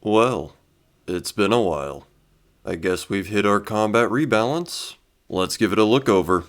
Well, it's been a while. I guess we've hit our combat rebalance. Let's give it a look over.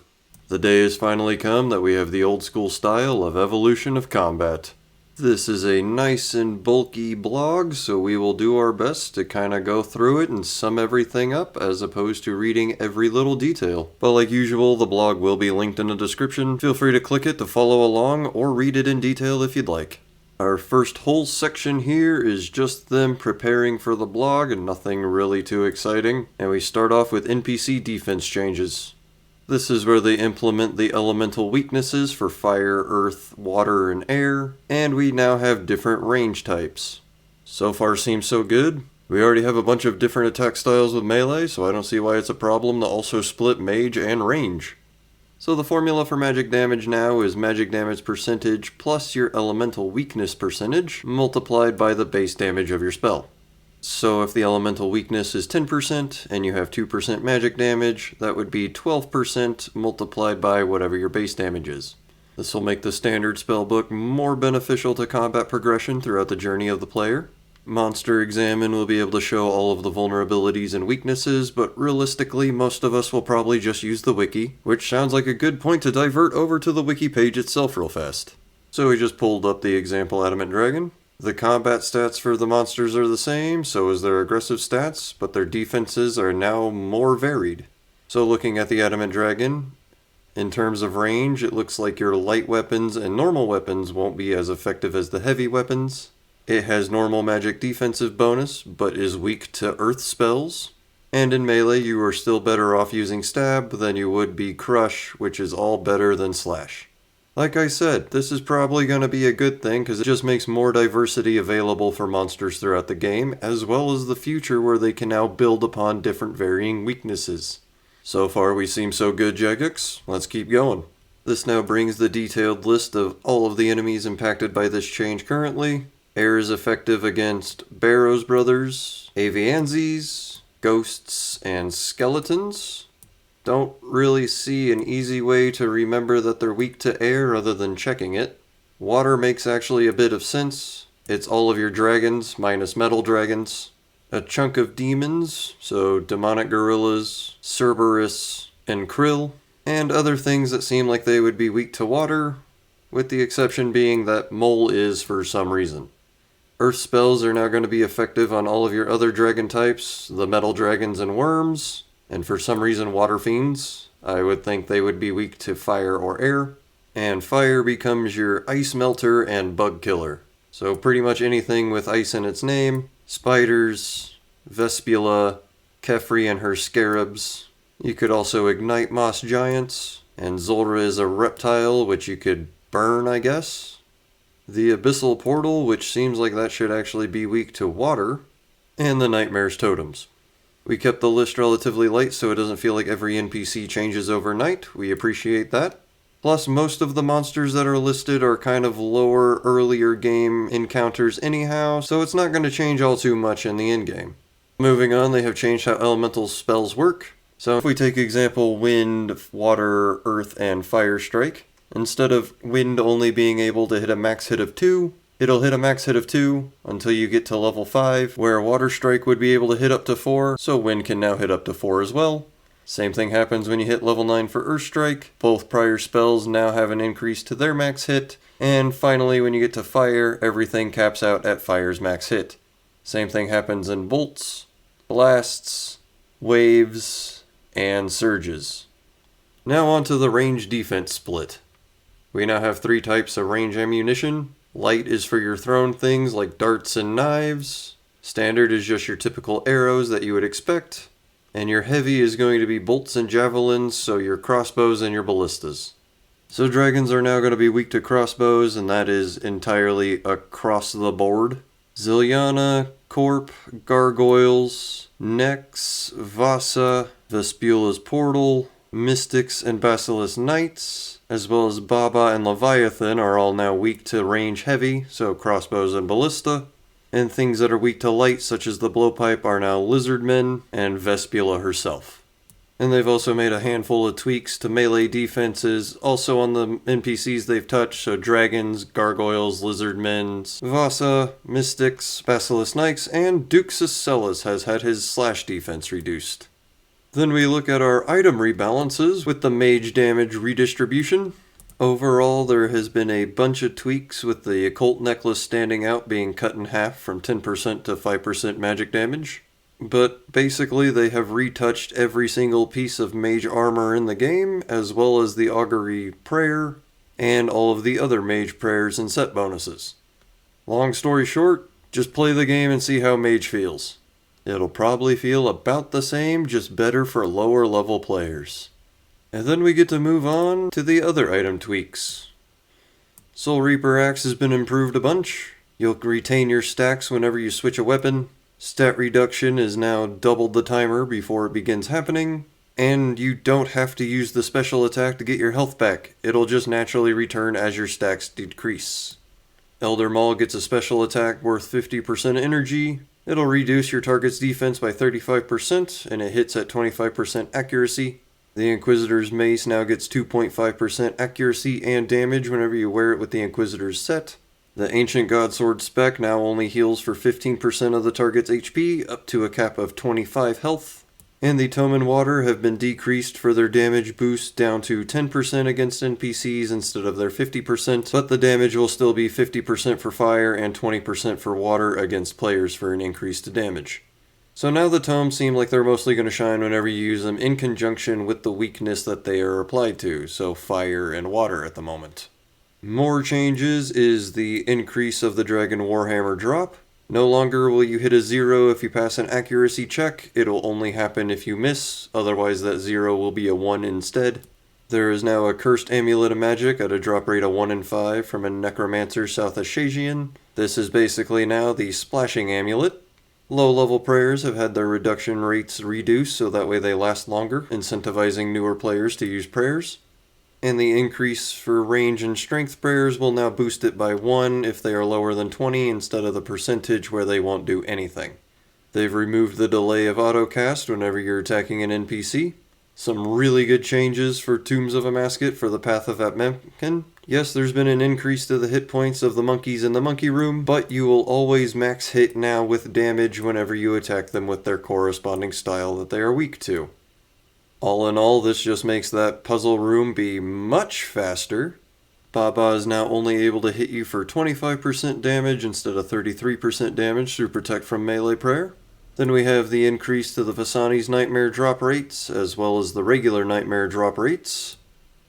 The day has finally come that we have the old school style of evolution of combat. This is a nice and bulky blog, so we will do our best to kind of go through it and sum everything up as opposed to reading every little detail. But like usual, the blog will be linked in the description. Feel free to click it to follow along or read it in detail if you'd like. Our first whole section here is just them preparing for the blog and nothing really too exciting. And we start off with NPC defense changes. This is where they implement the elemental weaknesses for fire, earth, water, and air, and we now have different range types. So far seems so good. We already have a bunch of different attack styles with melee, so I don't see why it's a problem to also split mage and range. So the formula for magic damage now is magic damage percentage plus your elemental weakness percentage multiplied by the base damage of your spell. So if the elemental weakness is 10% and you have 2% magic damage, that would be 12% multiplied by whatever your base damage is. This will make the standard spellbook more beneficial to combat progression throughout the journey of the player. Monster Examine will be able to show all of the vulnerabilities and weaknesses, but realistically most of us will probably just use the wiki, which sounds like a good point to divert over to the wiki page itself real fast. So we just pulled up the example Adamant Dragon. The combat stats for the monsters are the same, so is their aggressive stats, but their defenses are now more varied. So looking at the Adamant Dragon, in terms of range, it looks like your light weapons and normal weapons won't be as effective as the heavy weapons. It has normal magic defensive bonus, but is weak to earth spells. And in melee, you are still better off using stab than you would be crush, which is all better than slash. Like I said, this is probably going to be a good thing because it just makes more diversity available for monsters throughout the game, as well as the future where they can now build upon different varying weaknesses. So far we seem so good, Jagex. Let's keep going. This now brings the detailed list of all of the enemies impacted by this change currently. Air is effective against Barrows Brothers, Avianzes, Ghosts, and Skeletons. Don't really see an easy way to remember that they're weak to air other than checking it. Water makes actually a bit of sense. It's all of your dragons minus metal dragons. A chunk of demons, so demonic gorillas, Cerberus, and Krill. And other things that seem like they would be weak to water, with the exception being that Mole is for some reason. Earth spells are now going to be effective on all of your other dragon types, the metal dragons and worms. And for some reason water fiends, I would think they would be weak to fire or air. And fire becomes your ice melter and bug killer. So pretty much anything with ice in its name. Spiders, Vespula, Kefri and her scarabs. You could also ignite moss giants. And Zulrah is a reptile which you could burn, I guess. The abyssal portal, which seems like that should actually be weak to water. And the nightmare's totems. We kept the list relatively light so it doesn't feel like every NPC changes overnight. We appreciate that. Plus, most of the monsters that are listed are kind of lower, earlier game encounters anyhow, so it's not going to change all too much in the endgame. Moving on, they have changed how elemental spells work. So if we take example wind, water, earth, and fire strike, instead of wind only being able to hit a max hit of 2, it'll hit a max hit of 2 until you get to level 5, where Water Strike would be able to hit up to 4, so Wind can now hit up to 4 as well. Same thing happens when you hit level 9 for Earth Strike. Both prior spells now have an increase to their max hit. And finally, when you get to Fire, everything caps out at Fire's max hit. Same thing happens in Bolts, Blasts, Waves, and Surges. Now on to the range defense split. We now have 3 types of range ammunition. Light is for your thrown things like darts and knives. Standard is just your typical arrows that you would expect. And your heavy is going to be bolts and javelins, so your crossbows and your ballistas. So dragons are now going to be weak to crossbows, and that is entirely across the board. Ziliana, Corp, Gargoyles, Nex, Vasa, Vespula's Portal, Mystics and Basilisk Knights, as well as Baba and Leviathan are all now weak to range heavy, so crossbows and ballista. And things that are weak to light, such as the blowpipe, are now Lizardmen and Vespula herself. And they've also made a handful of tweaks to melee defenses, also on the NPCs they've touched, so dragons, gargoyles, lizardmen, Vasa, mystics, basilisk knights, and Duxus Celis has had his slash defense reduced. Then we look at our item rebalances with the mage damage redistribution. Overall, there has been a bunch of tweaks with the occult necklace standing out being cut in half from 10% to 5% magic damage. But basically they have retouched every single piece of mage armor in the game, as well as the augury prayer, and all of the other mage prayers and set bonuses. Long story short, just play the game and see how mage feels. It'll probably feel about the same, just better for lower level players. And then we get to move on to the other item tweaks. Soul Reaper Axe has been improved a bunch. You'll retain your stacks whenever you switch a weapon. Stat reduction is now doubled the timer before it begins happening. And you don't have to use the special attack to get your health back. It'll just naturally return as your stacks decrease. Elder Maul gets a special attack worth 50% energy. It'll reduce your target's defense by 35%, and it hits at 25% accuracy. The Inquisitor's Mace now gets 2.5% accuracy and damage whenever you wear it with the Inquisitor's set. The Ancient Godsword spec now only heals for 15% of the target's HP, up to a cap of 25 health. And the Tome and Water have been decreased for their damage boost down to 10% against NPCs instead of their 50%, but the damage will still be 50% for fire and 20% for water against players for an increased damage. So now the tomes seem like they're mostly going to shine whenever you use them in conjunction with the weakness that they are applied to, so fire and water at the moment. More changes is the increase of the Dragon Warhammer drop. No longer will you hit a 0 if you pass an accuracy check, it'll only happen if you miss, otherwise that 0 will be a 1 instead. There is now a Cursed Amulet of Magic at a drop rate of 1 in 5 from a Necromancer South Ashasian. This is basically now the Splashing Amulet. Low-level prayers have had their reduction rates reduced so that way they last longer, incentivizing newer players to use prayers. And the increase for range and strength prayers will now boost it by 1 if they are lower than 20 instead of the percentage where they won't do anything. They've removed the delay of autocast whenever you're attacking an NPC. Some really good changes for Tombs of Amasket for the Path of Atmemkin. Yes, there's been an increase to the hit points of the monkeys in the monkey room, but you will always max hit now with damage whenever you attack them with their corresponding style that they are weak to. All in all, this just makes that puzzle room be much faster. Baba is now only able to hit you for 25% damage instead of 33% damage through Protect from Melee Prayer. Then we have the increase to the Vasani's Nightmare drop rates, as well as the regular Nightmare drop rates.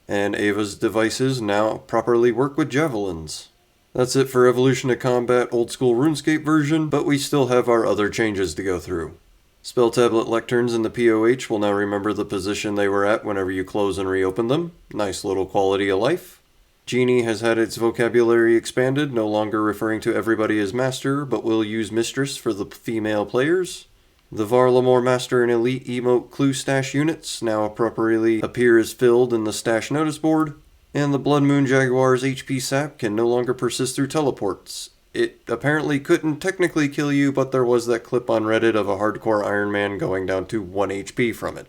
And Ava's devices now properly work with javelins. That's it for Evolution of Combat Old School RuneScape version, but we still have our other changes to go through. Spell tablet lecterns in the POH will now remember the position they were at whenever you close and reopen them. Nice little quality of life. Genie has had its vocabulary expanded, no longer referring to everybody as master, but will use mistress for the female players. The Varlamore Master and Elite emote clue stash units now appropriately appear as filled in the stash notice board. And the Blood Moon Jaguar's HP sap can no longer persist through teleports. It apparently couldn't technically kill you, but there was that clip on Reddit of a hardcore Iron Man going down to 1 HP from it.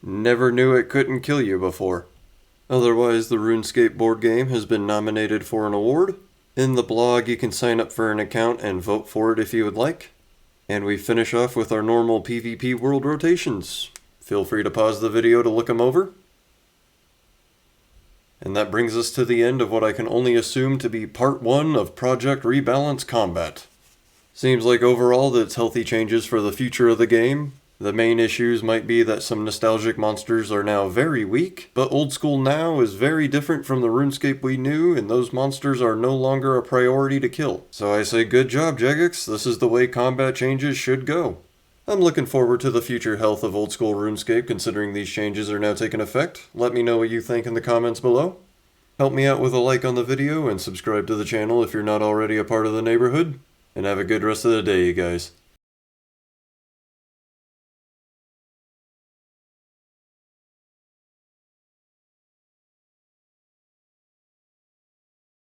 Never knew it couldn't kill you before. Otherwise, the RuneScape board game has been nominated for an award. In the blog, you can sign up for an account and vote for it if you would like. And we finish off with our normal PvP world rotations. Feel free to pause the video to look them over. And that brings us to the end of what I can only assume to be part 1 of Project Rebalance Combat. Seems like overall that it's healthy changes for the future of the game. The main issues might be that some nostalgic monsters are now very weak, but old school now is very different from the RuneScape we knew, and those monsters are no longer a priority to kill. So I say good job, Jagex, this is the way combat changes should go. I'm looking forward to the future health of old school RuneScape considering these changes are now taking effect. Let me know what you think in the comments below. Help me out with a like on the video and subscribe to the channel if you're not already a part of the neighborhood. And have a good rest of the day, you guys.